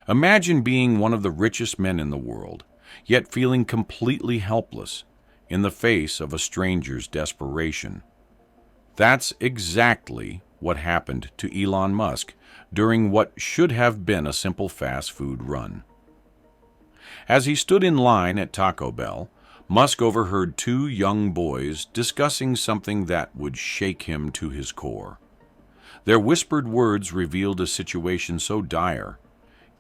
Imagine being one of the richest men in the world, yet feeling completely helpless in the face of a stranger's desperation. That's exactly what happened to Elon Musk during what should have been a simple fast food run. As he stood in line at Taco Bell, Musk overheard two young boys discussing something that would shake him to his core. Their whispered words revealed a situation so dire,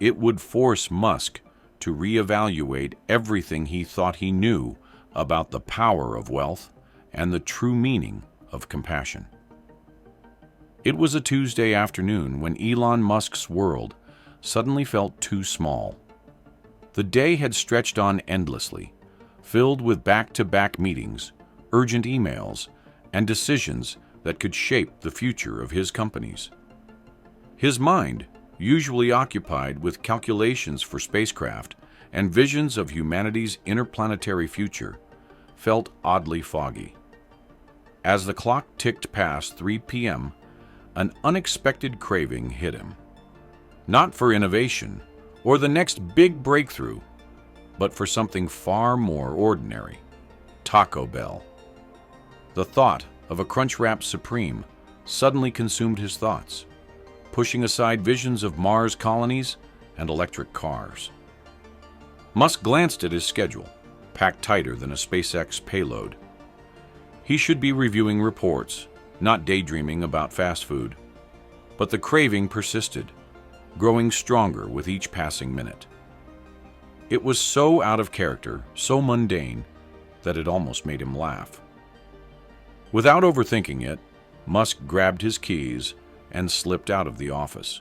it would force Musk to reevaluate everything he thought he knew about the power of wealth and the true meaning of compassion. It was a Tuesday afternoon when Elon Musk's world suddenly felt too small. The day had stretched on endlessly, filled with back-to-back meetings, urgent emails, and decisions that could shape the future of his companies. His mind, usually occupied with calculations for spacecraft and visions of humanity's interplanetary future, felt oddly foggy. As the clock ticked past 3 p.m., an unexpected craving hit him. Not for innovation or the next big breakthrough, but for something far more ordinary: Taco Bell. The thought of a Crunchwrap Supreme suddenly consumed his thoughts, pushing aside visions of Mars colonies and electric cars. Musk glanced at his schedule, packed tighter than a SpaceX payload. He should be reviewing reports, not daydreaming about fast food. But the craving persisted, growing stronger with each passing minute. It was so out of character, so mundane, that it almost made him laugh. Without overthinking it, Musk grabbed his keys and slipped out of the office.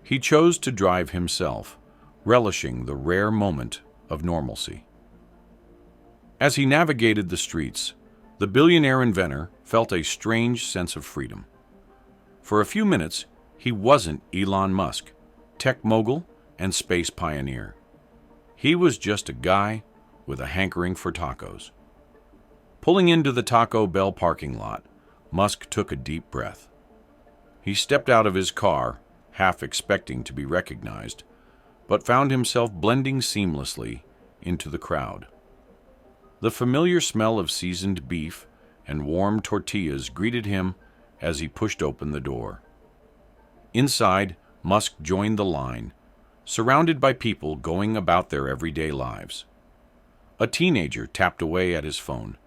He chose to drive himself, relishing the rare moment of normalcy. As he navigated the streets, the billionaire inventor felt a strange sense of freedom. For a few minutes, he wasn't Elon Musk, tech mogul and space pioneer. He was just a guy with a hankering for tacos. Pulling into the Taco Bell parking lot, Musk took a deep breath. He stepped out of his car, half expecting to be recognized, but found himself blending seamlessly into the crowd. The familiar smell of seasoned beef and warm tortillas greeted him as he pushed open the door. Inside, Musk joined the line, surrounded by people going about their everyday lives. A teenager tapped away at his phone.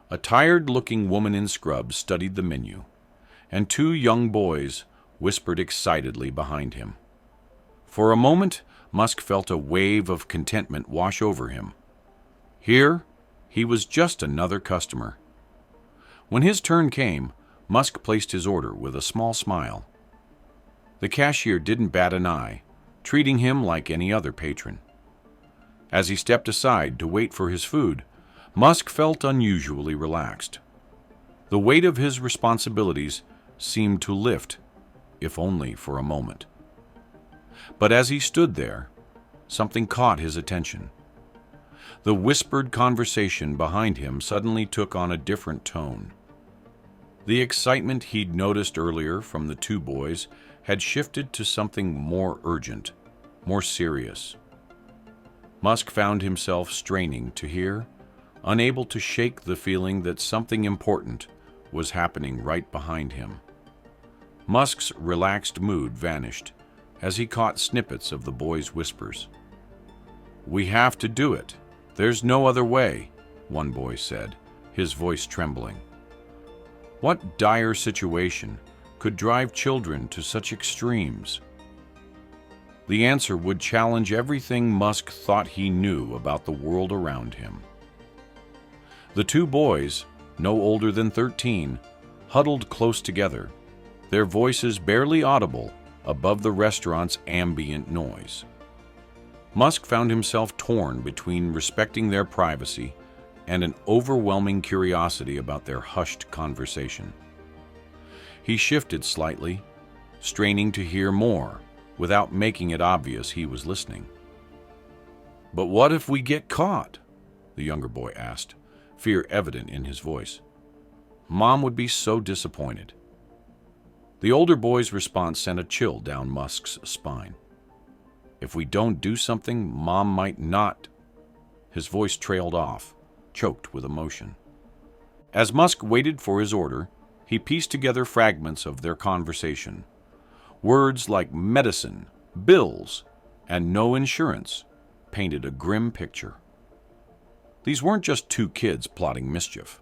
A tired-looking woman in scrubs studied the menu, and two young boys whispered excitedly behind him. For a moment, Musk felt a wave of contentment wash over him. Here, he was just another customer. When his turn came, Musk placed his order with a small smile. The cashier didn't bat an eye, treating him like any other patron. As he stepped aside to wait for his food, Musk felt unusually relaxed. The weight of his responsibilities seemed to lift, if only for a moment. But as he stood there, something caught his attention. The whispered conversation behind him suddenly took on a different tone. The excitement he'd noticed earlier from the two boys had shifted to something more urgent, more serious. Musk found himself straining to hear, unable to shake the feeling that something important was happening right behind him. Musk's relaxed mood vanished as he caught snippets of the boys' whispers. "We have to do it. There's no other way," one boy said, his voice trembling. What dire situation could drive children to such extremes? The answer would challenge everything Musk thought he knew about the world around him. The two boys, no older than 13, huddled close together, their voices barely audible above the restaurant's ambient noise. Musk found himself torn between respecting their privacy and an overwhelming curiosity about their hushed conversation. He shifted slightly, straining to hear more without making it obvious he was listening. "But what if we get caught?" the younger boy asked, fear evident in his voice. "Mom would be so disappointed." The older boy's response sent a chill down Musk's spine. If we don't do something, Mom might not. His voice trailed off, choked with emotion. As Musk waited for his order, he pieced together fragments of their conversation. Words like medicine, bills, and no insurance painted a grim picture. These weren't just two kids plotting mischief.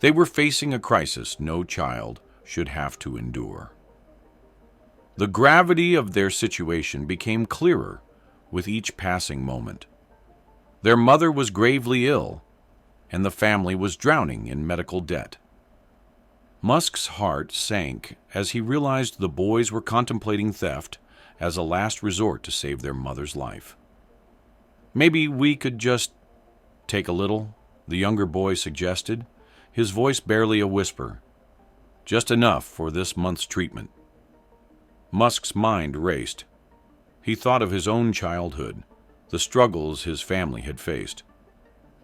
They were facing a crisis no child should have to endure. The gravity of their situation became clearer with each passing moment. Their mother was gravely ill, and the family was drowning in medical debt. Musk's heart sank as he realized the boys were contemplating theft as a last resort to save their mother's life. "Maybe we could just take a little," the younger boy suggested, his voice barely a whisper. "Just enough for this month's treatment." Musk's mind raced. He thought of his own childhood, the struggles his family had faced.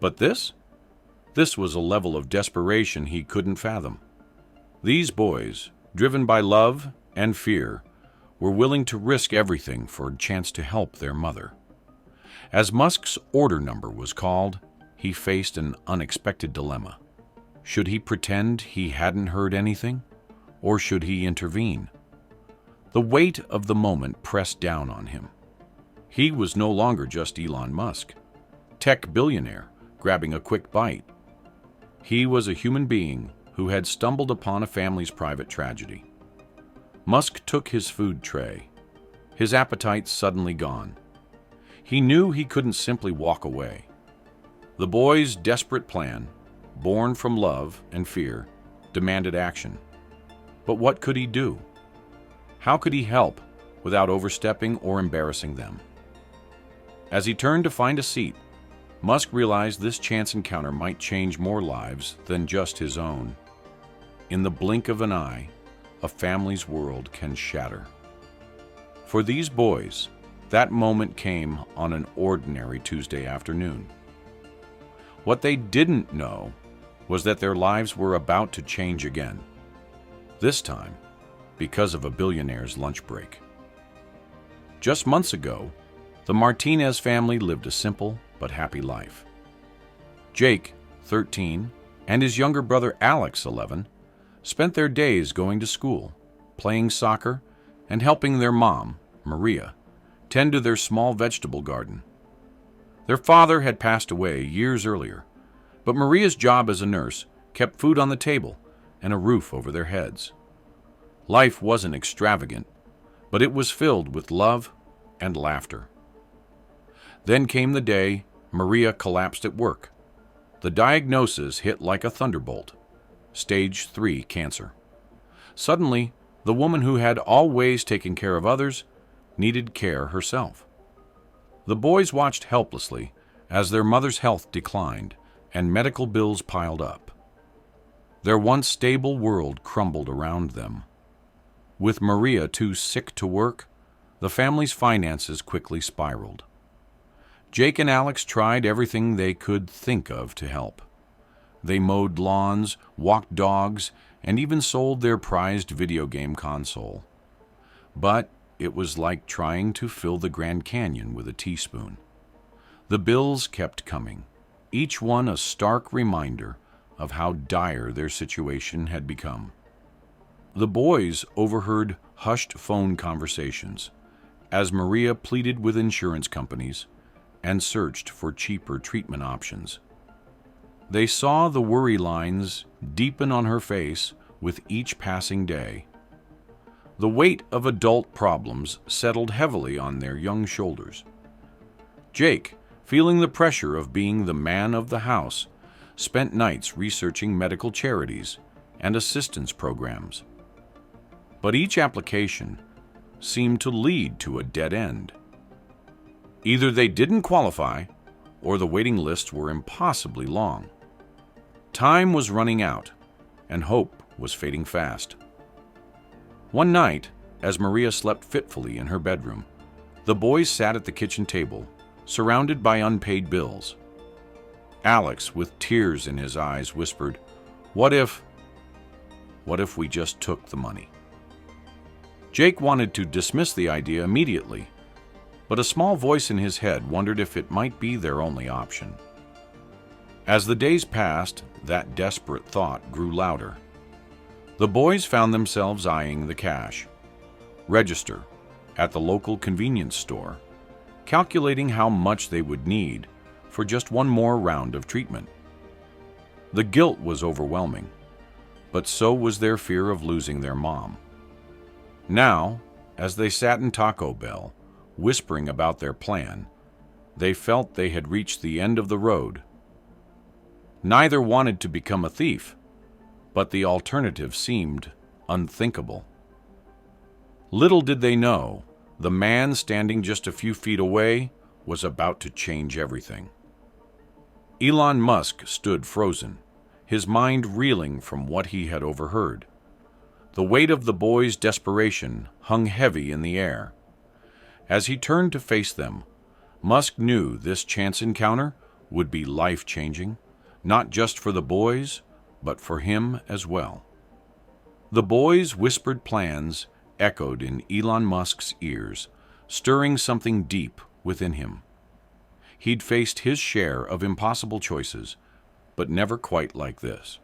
But this? This was a level of desperation he couldn't fathom. These boys, driven by love and fear, were willing to risk everything for a chance to help their mother. As Musk's order number was called, he faced an unexpected dilemma. Should he pretend he hadn't heard anything, or should he intervene? The weight of the moment pressed down on him. He was no longer just Elon Musk, tech billionaire, grabbing a quick bite. He was a human being who had stumbled upon a family's private tragedy. Musk took his food tray, his appetite suddenly gone. He knew he couldn't simply walk away. The boy's desperate plan, born from love and fear, demanded action. But what could he do? How could he help without overstepping or embarrassing them? As he turned to find a seat, Musk realized this chance encounter might change more lives than just his own. In the blink of an eye, a family's world can shatter. For these boys, that moment came on an ordinary Tuesday afternoon. What they didn't know was that their lives were about to change again. This time, because of a billionaire's lunch break. Just months ago, the Martinez family lived a simple but happy life. Jake, 13, and his younger brother Alex, 11, spent their days going to school, playing soccer, and helping their mom, Maria, tend to their small vegetable garden. Their father had passed away years earlier, but Maria's job as a nurse kept food on the table and a roof over their heads. Life wasn't extravagant, but it was filled with love and laughter. Then came the day Maria collapsed at work. The diagnosis hit like a thunderbolt: stage 3 cancer. Suddenly, the woman who had always taken care of others needed care herself. The boys watched helplessly as their mother's health declined and medical bills piled up. Their once stable world crumbled around them. With Maria too sick to work, the family's finances quickly spiraled. Jake and Alex tried everything they could think of to help. They mowed lawns, walked dogs, and even sold their prized video game console. But it was like trying to fill the Grand Canyon with a teaspoon. The bills kept coming, each one a stark reminder of how dire their situation had become. The boys overheard hushed phone conversations as Maria pleaded with insurance companies and searched for cheaper treatment options. They saw the worry lines deepen on her face with each passing day. The weight of adult problems settled heavily on their young shoulders. Jake, feeling the pressure of being the man of the house, spent nights researching medical charities and assistance programs. But each application seemed to lead to a dead end. Either they didn't qualify, or the waiting lists were impossibly long. Time was running out, and hope was fading fast. One night, as Maria slept fitfully in her bedroom, the boys sat at the kitchen table, surrounded by unpaid bills. Alex, with tears in his eyes, whispered, What if we just took the money?" Jake wanted to dismiss the idea immediately, but a small voice in his head wondered if it might be their only option. As the days passed, that desperate thought grew louder. The boys found themselves eyeing the cash register at the local convenience store, calculating how much they would need for just one more round of treatment. The guilt was overwhelming, but so was their fear of losing their mom. Now, as they sat in Taco Bell, whispering about their plan, they felt they had reached the end of the road. Neither wanted to become a thief, but the alternative seemed unthinkable. Little did they know, the man standing just a few feet away was about to change everything. Elon Musk stood frozen, his mind reeling from what he had overheard. The weight of the boys' desperation hung heavy in the air. As he turned to face them, Musk knew this chance encounter would be life-changing, not just for the boys, but for him as well. The boys' whispered plans echoed in Elon Musk's ears, stirring something deep within him. He'd faced his share of impossible choices, but never quite like this.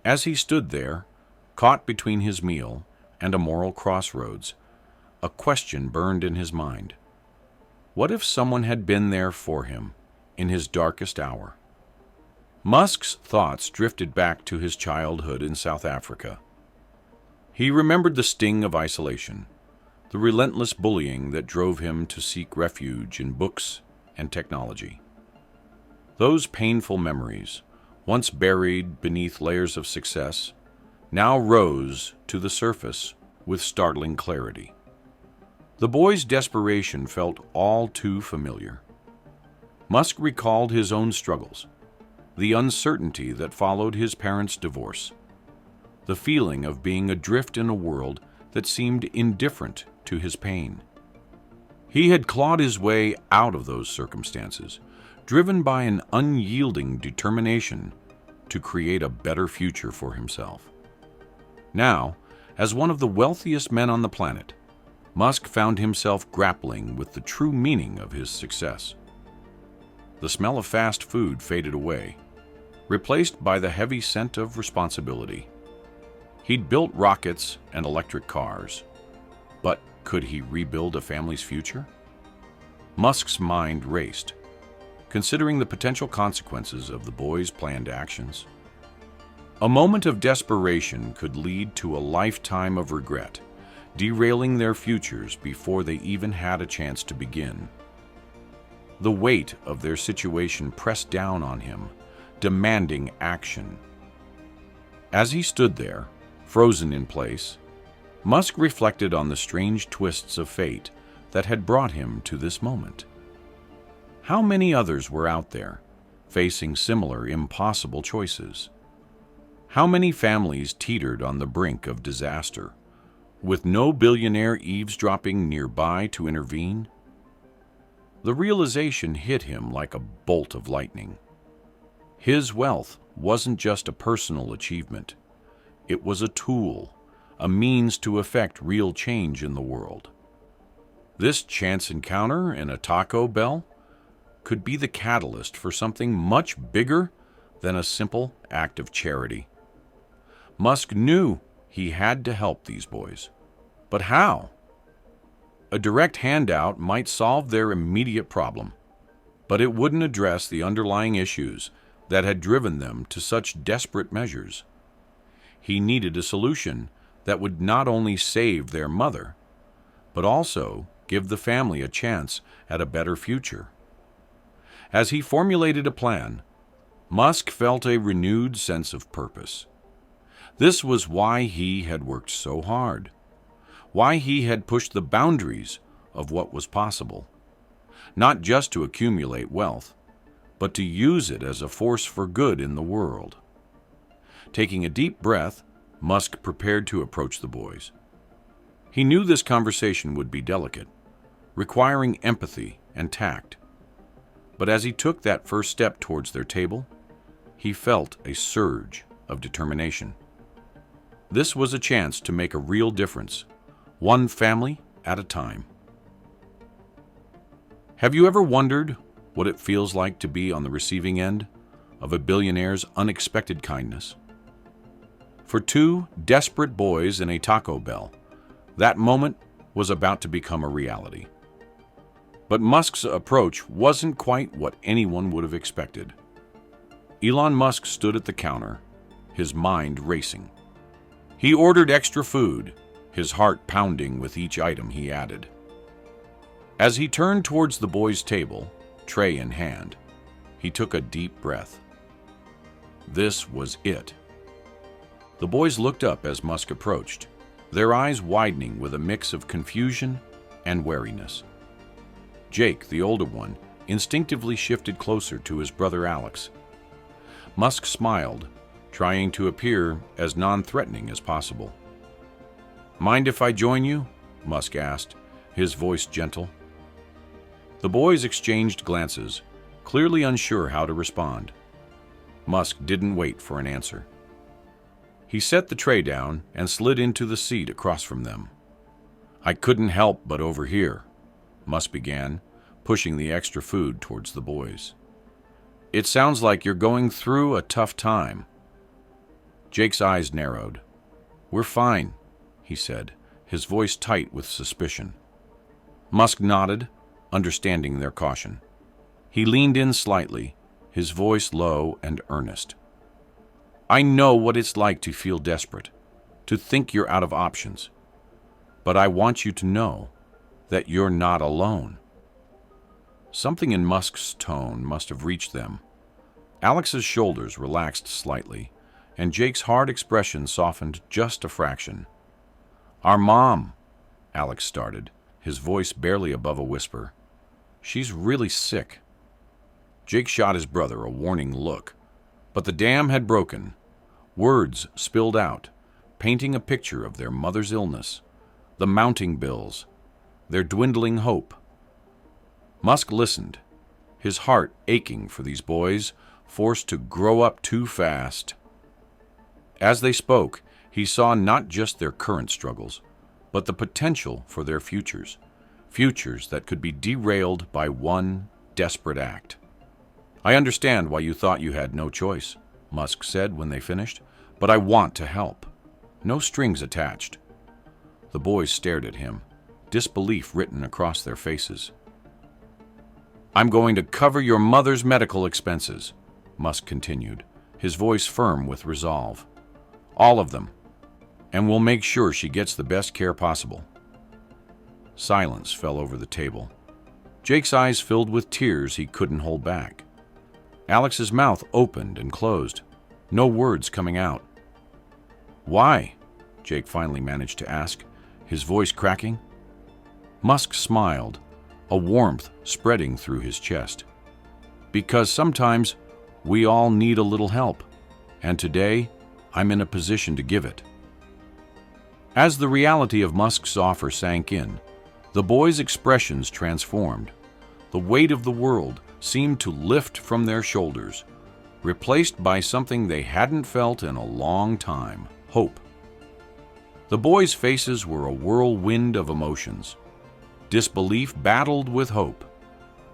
As he stood there, caught between his meal and a moral crossroads, a question burned in his mind. What if someone had been there for him in his darkest hour? Musk's thoughts drifted back to his childhood in South Africa. He remembered the sting of isolation, the relentless bullying that drove him to seek refuge in books and technology. Those painful memories, once buried beneath layers of success, now rose to the surface with startling clarity. The boy's desperation felt all too familiar. Musk recalled his own struggles, the uncertainty that followed his parents' divorce, the feeling of being adrift in a world that seemed indifferent to his pain. He had clawed his way out of those circumstances, driven by an unyielding determination to create a better future for himself. Now, as one of the wealthiest men on the planet, Musk found himself grappling with the true meaning of his success. The smell of fast food faded away, replaced by the heavy scent of responsibility. He'd built rockets and electric cars, but could he rebuild a family's future? Musk's mind raced, considering the potential consequences of the boys' planned actions. A moment of desperation could lead to a lifetime of regret, derailing their futures before they even had a chance to begin. The weight of their situation pressed down on him, demanding action. As he stood there, frozen in place, Musk reflected on the strange twists of fate that had brought him to this moment. How many others were out there, facing similar impossible choices? How many families teetered on the brink of disaster, with no billionaire eavesdropping nearby to intervene? The realization hit him like a bolt of lightning. His wealth wasn't just a personal achievement. It was a tool, a means to effect real change in the world. This chance encounter in a Taco Bell could be the catalyst for something much bigger than a simple act of charity. Musk knew he had to help these boys. But how? A direct handout might solve their immediate problem, but it wouldn't address the underlying issues that had driven them to such desperate measures. He needed a solution that would not only save their mother, but also give the family a chance at a better future. As he formulated a plan, Musk felt a renewed sense of purpose. This was why he had worked so hard, why he had pushed the boundaries of what was possible, not just to accumulate wealth, but to use it as a force for good in the world. Taking a deep breath, Musk prepared to approach the boys. He knew this conversation would be delicate, requiring empathy and tact. But as he took that first step towards their table, he felt a surge of determination. This was a chance to make a real difference, one family at a time. Have you ever wondered what it feels like to be on the receiving end of a billionaire's unexpected kindness? For two desperate boys in a Taco Bell, that moment was about to become a reality. But Musk's approach wasn't quite what anyone would have expected. Elon Musk stood at the counter, his mind racing. He ordered extra food, his heart pounding with each item he added. As he turned towards the boys' table, tray in hand, he took a deep breath. This was it. The boys looked up as Musk approached, their eyes widening with a mix of confusion and wariness. Jake, the older one, instinctively shifted closer to his brother Alex. Musk smiled, trying to appear as non-threatening as possible. "Mind if I join you?" Musk asked, his voice gentle. The boys exchanged glances, clearly unsure how to respond. Musk didn't wait for an answer. He set the tray down and slid into the seat across from them. "I couldn't help but overhear," Musk began, pushing the extra food towards the boys. "It sounds like you're going through a tough time." Jake's eyes narrowed. "We're fine," he said, his voice tight with suspicion. Musk nodded, understanding their caution. He leaned in slightly, his voice low and earnest. "I know what it's like to feel desperate, to think you're out of options. But I want you to know that you're not alone." Something in Musk's tone must have reached them. Alex's shoulders relaxed slightly, and Jake's hard expression softened just a fraction. "Our mom," Alex started, his voice barely above a whisper. "She's really sick." Jake shot his brother a warning look, but the dam had broken. Words spilled out, painting a picture of their mother's illness, the mounting bills, their dwindling hope. Musk listened, his heart aching for these boys, forced to grow up too fast. As they spoke, he saw not just their current struggles, but the potential for their futures that could be derailed by one desperate act. "I understand why you thought you had no choice," Musk said when they finished, "but I want to help. No strings attached." The boys stared at him, disbelief written across their faces. "I'm going to cover your mother's medical expenses," Musk continued, his voice firm with resolve. "All of them. And we'll make sure she gets the best care possible." Silence fell over the table. Jake's eyes filled with tears he couldn't hold back. Alex's mouth opened and closed, no words coming out. "Why?" Jake finally managed to ask, his voice cracking. Musk smiled, a warmth spreading through his chest. "Because sometimes we all need a little help, and today I'm in a position to give it." As the reality of Musk's offer sank in, the boys' expressions transformed. The weight of the world seemed to lift from their shoulders, replaced by something they hadn't felt in a long time: hope. The boys' faces were a whirlwind of emotions. Disbelief battled with hope,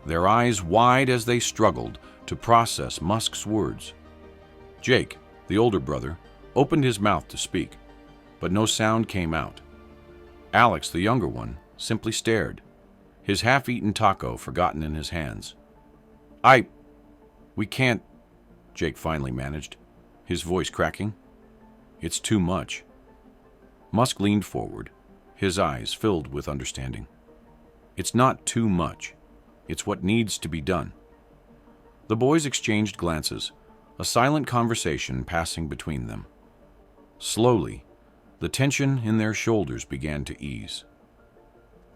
their eyes wide as they struggled to process Musk's words. Jake, the older brother, opened his mouth to speak, but no sound came out. Alex, the younger one, simply stared, his half-eaten taco forgotten in his hands. We can't," Jake finally managed, his voice cracking. "It's too much." Musk leaned forward, his eyes filled with understanding. "It's not too much. It's what needs to be done." The boys exchanged glances, a silent conversation passing between them. Slowly, the tension in their shoulders began to ease.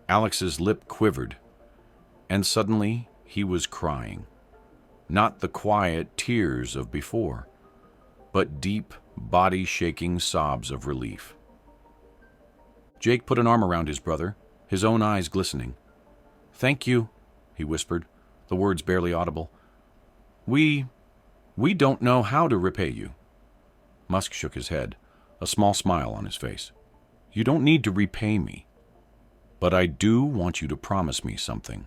Alex's lip quivered, and suddenly he was crying. Not the quiet tears of before, but deep, body-shaking sobs of relief. Jake put an arm around his brother, his own eyes glistening. "Thank you," he whispered, the words barely audible. We don't know how to repay you." Musk shook his head, a small smile on his face. "You don't need to repay me, but I do want you to promise me something."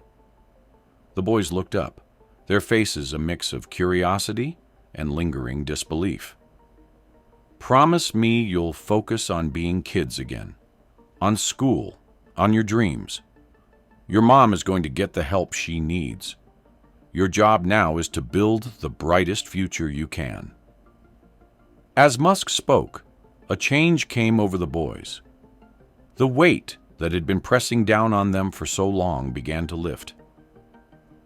The boys looked up, their faces a mix of curiosity and lingering disbelief. "Promise me you'll focus on being kids again, on school, on your dreams. Your mom is going to get the help she needs. Your job now is to build the brightest future you can." As Musk spoke, a change came over the boys. The weight that had been pressing down on them for so long began to lift.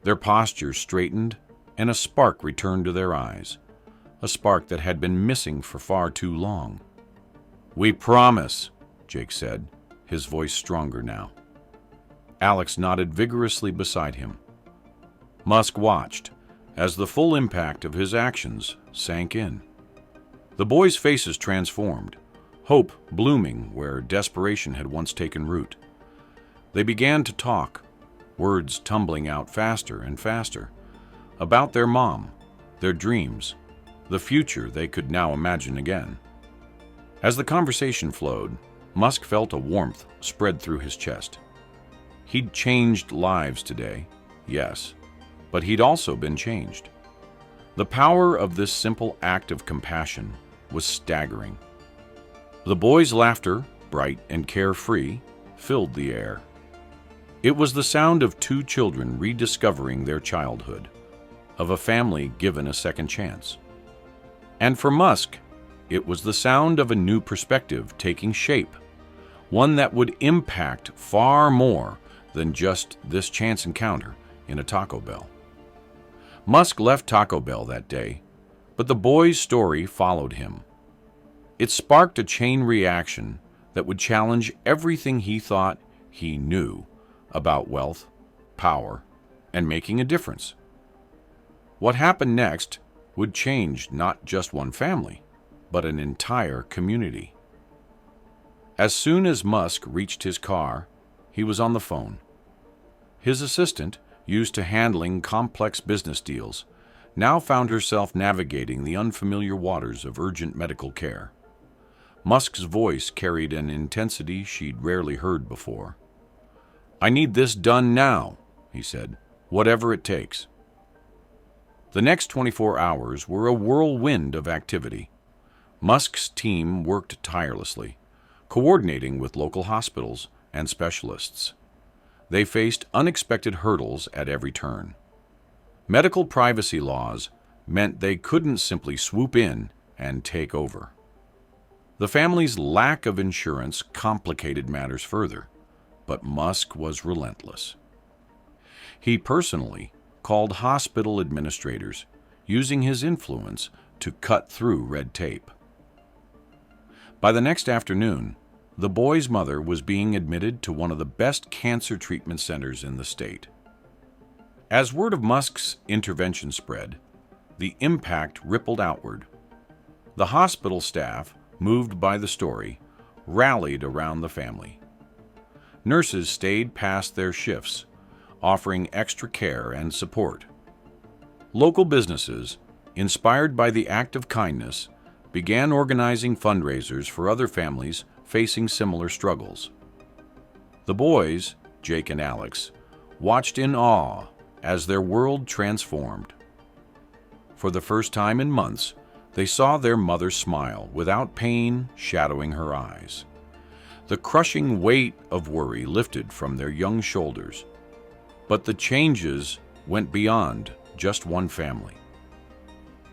Their postures straightened, and a spark returned to their eyes, a spark that had been missing for far too long. "We promise," Jake said, his voice stronger now. Alex nodded vigorously beside him. Musk watched as the full impact of his actions sank in. The boys' faces transformed, hope blooming where desperation had once taken root. They began to talk, words tumbling out faster and faster, about their mom, their dreams, the future they could now imagine again. As the conversation flowed, Musk felt a warmth spread through his chest. He'd changed lives today, yes, but he'd also been changed. The power of this simple act of compassion was staggering. The boys' laughter, bright and carefree, filled the air. It was the sound of two children rediscovering their childhood, of a family given a second chance. And for Musk, it was the sound of a new perspective taking shape, one that would impact far more than just this chance encounter in a Taco Bell. Musk left Taco Bell that day, but the boy's story followed him. It sparked a chain reaction that would challenge everything he thought he knew about wealth, power, and making a difference. What happened next would change not just one family, but an entire community. As soon as Musk reached his car, he was on the phone. His assistant, used to handling complex business deals, now found herself navigating the unfamiliar waters of urgent medical care. Musk's voice carried an intensity she'd rarely heard before. "I need this done now," he said, "whatever it takes." The next 24 hours were a whirlwind of activity. Musk's team worked tirelessly, coordinating with local hospitals and specialists. They faced unexpected hurdles at every turn. Medical privacy laws meant they couldn't simply swoop in and take over. The family's lack of insurance complicated matters further, but Musk was relentless. He personally called hospital administrators, using his influence to cut through red tape. By the next afternoon, the boy's mother was being admitted to one of the best cancer treatment centers in the state. As word of Musk's intervention spread, the impact rippled outward. The hospital staff, moved by the story, rallied around the family. Nurses stayed past their shifts, offering extra care and support. Local businesses, inspired by the act of kindness, began organizing fundraisers for other families facing similar struggles. The boys, Jake and Alex, watched in awe as their world transformed. For the first time in months, they saw their mother smile without pain shadowing her eyes. The crushing weight of worry lifted from their young shoulders. But the changes went beyond just one family.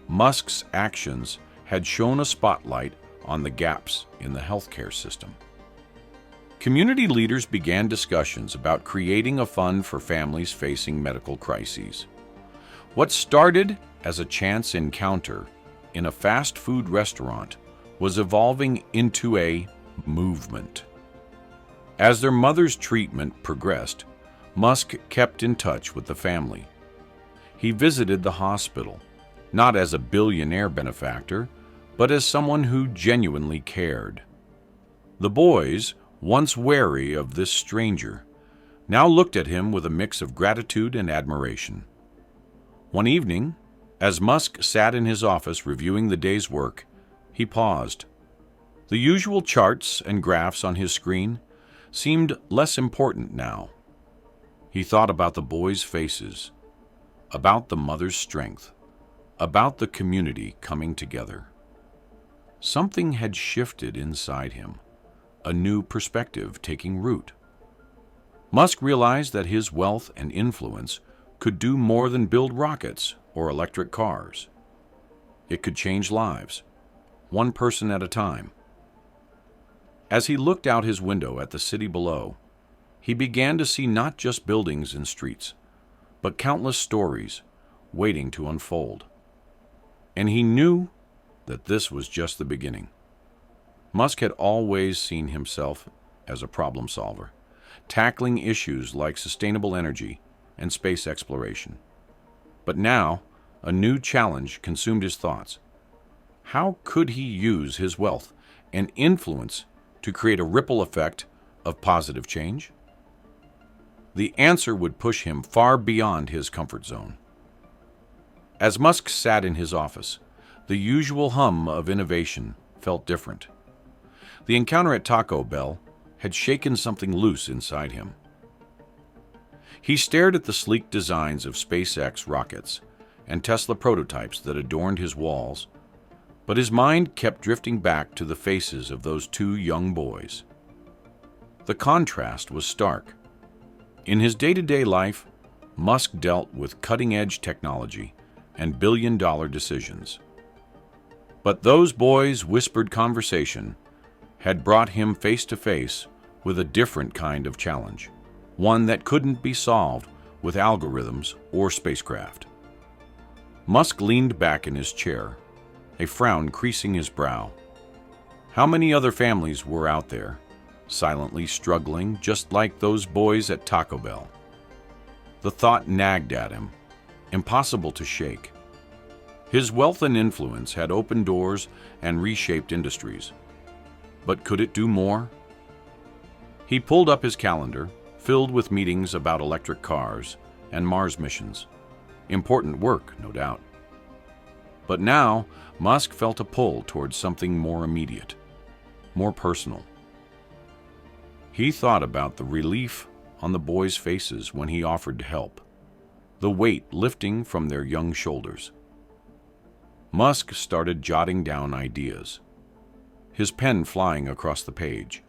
Musk's actions had shone a spotlight on the gaps in the healthcare system. Community leaders began discussions about creating a fund for families facing medical crises. What started as a chance encounter in a fast food restaurant was evolving into a movement. As their mother's treatment progressed, Musk kept in touch with the family. He visited the hospital, not as a billionaire benefactor, but as someone who genuinely cared. The boys, once wary of this stranger, now looked at him with a mix of gratitude and admiration. One evening, as Musk sat in his office reviewing the day's work, he paused. The usual charts and graphs on his screen seemed less important now. He thought about the boys' faces, about the mother's strength, about the community coming together. Something had shifted inside him, a new perspective taking root. Musk realized that his wealth and influence could do more than build rockets or electric cars. It could change lives, one person at a time. As he looked out his window at the city below, he began to see not just buildings and streets, but countless stories waiting to unfold. And he knew that this was just the beginning. Musk had always seen himself as a problem solver, tackling issues like sustainable energy and space exploration. But now, a new challenge consumed his thoughts. How could he use his wealth and influence to create a ripple effect of positive change? The answer would push him far beyond his comfort zone. As Musk sat in his office, the usual hum of innovation felt different. The encounter at Taco Bell had shaken something loose inside him. He stared at the sleek designs of SpaceX rockets and Tesla prototypes that adorned his walls, but his mind kept drifting back to the faces of those two young boys. The contrast was stark. In his day-to-day life, Musk dealt with cutting-edge technology and billion-dollar decisions. But those boys' whispered conversation had brought him face-to-face with a different kind of challenge, one that couldn't be solved with algorithms or spacecraft. Musk leaned back in his chair, a frown creasing his brow. How many other families were out there, silently struggling just like those boys at Taco Bell? The thought nagged at him, impossible to shake. His wealth and influence had opened doors and reshaped industries. But could it do more? He pulled up his calendar, filled with meetings about electric cars and Mars missions. Important work, no doubt. But now, Musk felt a pull towards something more immediate, more personal. He thought about the relief on the boys' faces when he offered to help, the weight lifting from their young shoulders. Musk started jotting down ideas, his pen flying across the page.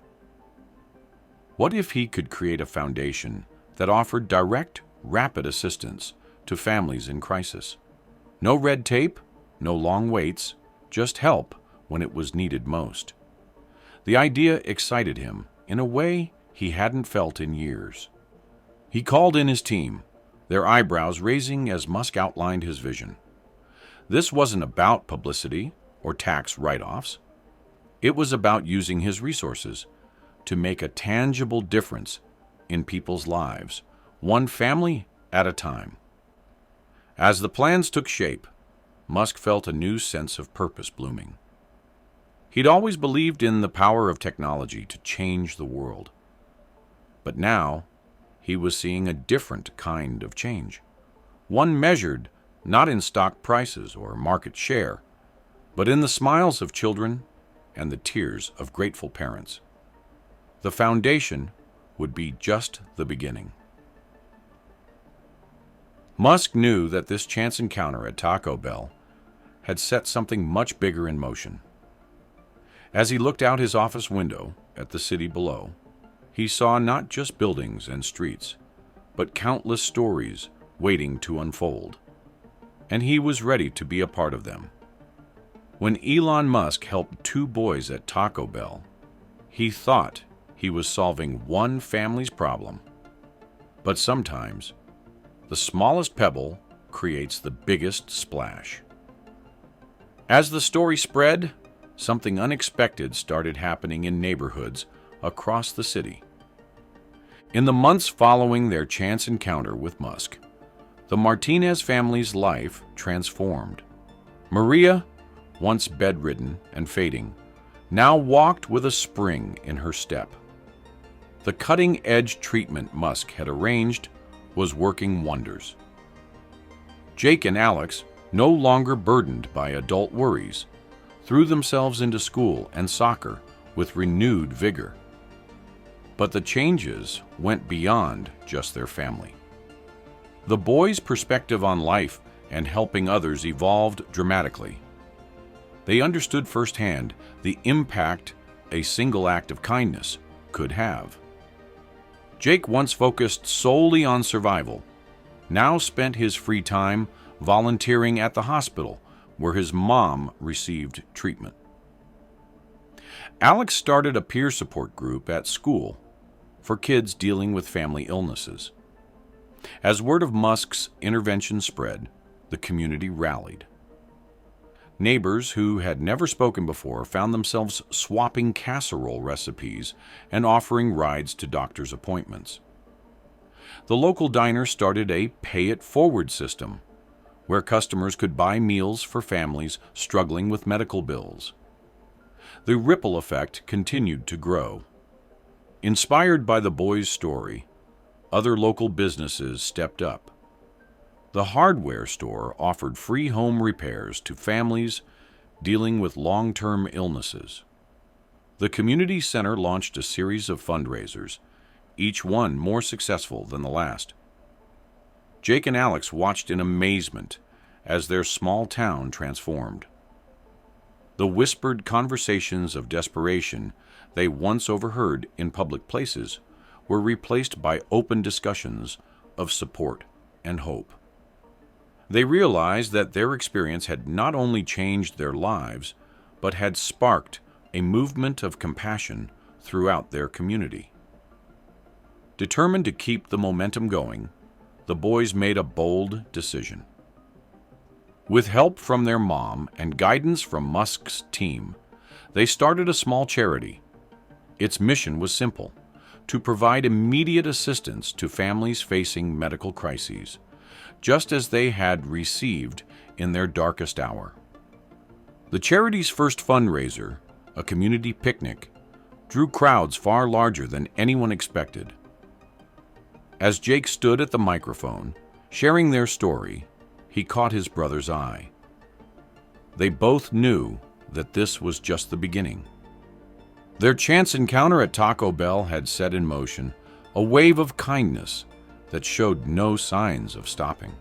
What if he could create a foundation that offered direct, rapid assistance to families in crisis? No red tape, no long waits, just help when it was needed most. The idea excited him in a way he hadn't felt in years. He called in his team, their eyebrows raising as Musk outlined his vision. This wasn't about publicity or tax write-offs. It was about using his resources to make a tangible difference in people's lives, one family at a time. As the plans took shape, Musk felt a new sense of purpose blooming. He'd always believed in the power of technology to change the world. But now, he was seeing a different kind of change, one measured not in stock prices or market share, but in the smiles of children and the tears of grateful parents. The foundation would be just the beginning. Musk knew that this chance encounter at Taco Bell had set something much bigger in motion. As he looked out his office window at the city below, he saw not just buildings and streets, but countless stories waiting to unfold. And he was ready to be a part of them. When Elon Musk helped two boys at Taco Bell, he thought he was solving one family's problem. But sometimes, the smallest pebble creates the biggest splash. As the story spread, something unexpected started happening in neighborhoods across the city. In the months following their chance encounter with Musk, the Martinez family's life transformed. Maria, once bedridden and fading, now walked with a spring in her step. The cutting-edge treatment Musk had arranged was working wonders. Jake and Alex, no longer burdened by adult worries, threw themselves into school and soccer with renewed vigor. But the changes went beyond just their family. The boys' perspective on life and helping others evolved dramatically. They understood firsthand the impact a single act of kindness could have. Jake, once focused solely on survival, now spent his free time volunteering at the hospital where his mom received treatment. Alex started a peer support group at school for kids dealing with family illnesses. As word of Musk's intervention spread, the community rallied. Neighbors who had never spoken before found themselves swapping casserole recipes and offering rides to doctor's appointments. The local diner started a pay-it-forward system, where customers could buy meals for families struggling with medical bills. The ripple effect continued to grow. Inspired by the boys' story, other local businesses stepped up. The hardware store offered free home repairs to families dealing with long-term illnesses. The community center launched a series of fundraisers, each one more successful than the last. Jake and Alex watched in amazement as their small town transformed. The whispered conversations of desperation they once overheard in public places were replaced by open discussions of support and hope. They realized that their experience had not only changed their lives, but had sparked a movement of compassion throughout their community. Determined to keep the momentum going, the boys made a bold decision. With help from their mom and guidance from Musk's team, they started a small charity. Its mission was simple: to provide immediate assistance to families facing medical crises, just as they had received in their darkest hour. The charity's first fundraiser, a community picnic, drew crowds far larger than anyone expected. As Jake stood at the microphone, sharing their story, he caught his brother's eye. They both knew that this was just the beginning. Their chance encounter at Taco Bell had set in motion a wave of kindness that showed no signs of stopping.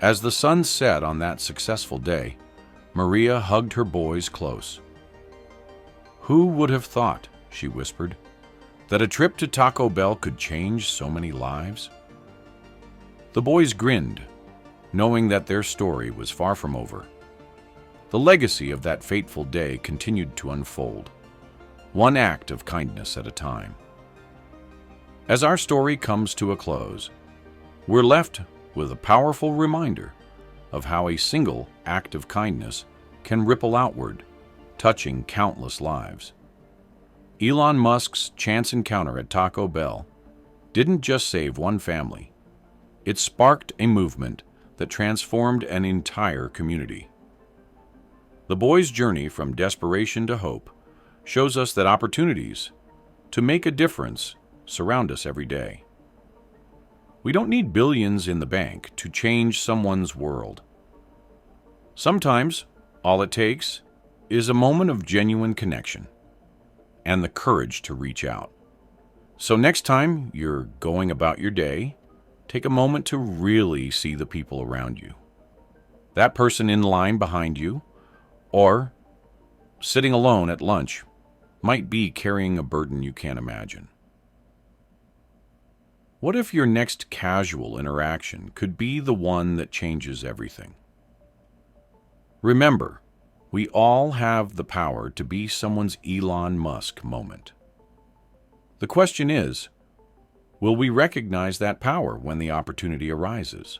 As the sun set on that successful day, Maria hugged her boys close. "Who would have thought," she whispered, "that a trip to Taco Bell could change so many lives?" The boys grinned, knowing that their story was far from over. The legacy of that fateful day continued to unfold, one act of kindness at a time. As our story comes to a close, we're left with a powerful reminder of how a single act of kindness can ripple outward, touching countless lives. Elon Musk's chance encounter at Taco Bell didn't just save one family. It sparked a movement that transformed an entire community. The boys' journey from desperation to hope shows us that opportunities to make a difference surround us every day. We don't need billions in the bank to change someone's world. Sometimes, all it takes is a moment of genuine connection and the courage to reach out. So next time you're going about your day, take a moment to really see the people around you. That person in line behind you, or sitting alone at lunch, might be carrying a burden you can't imagine. What if your next casual interaction could be the one that changes everything? Remember, we all have the power to be someone's Elon Musk moment. The question is, will we recognize that power when the opportunity arises?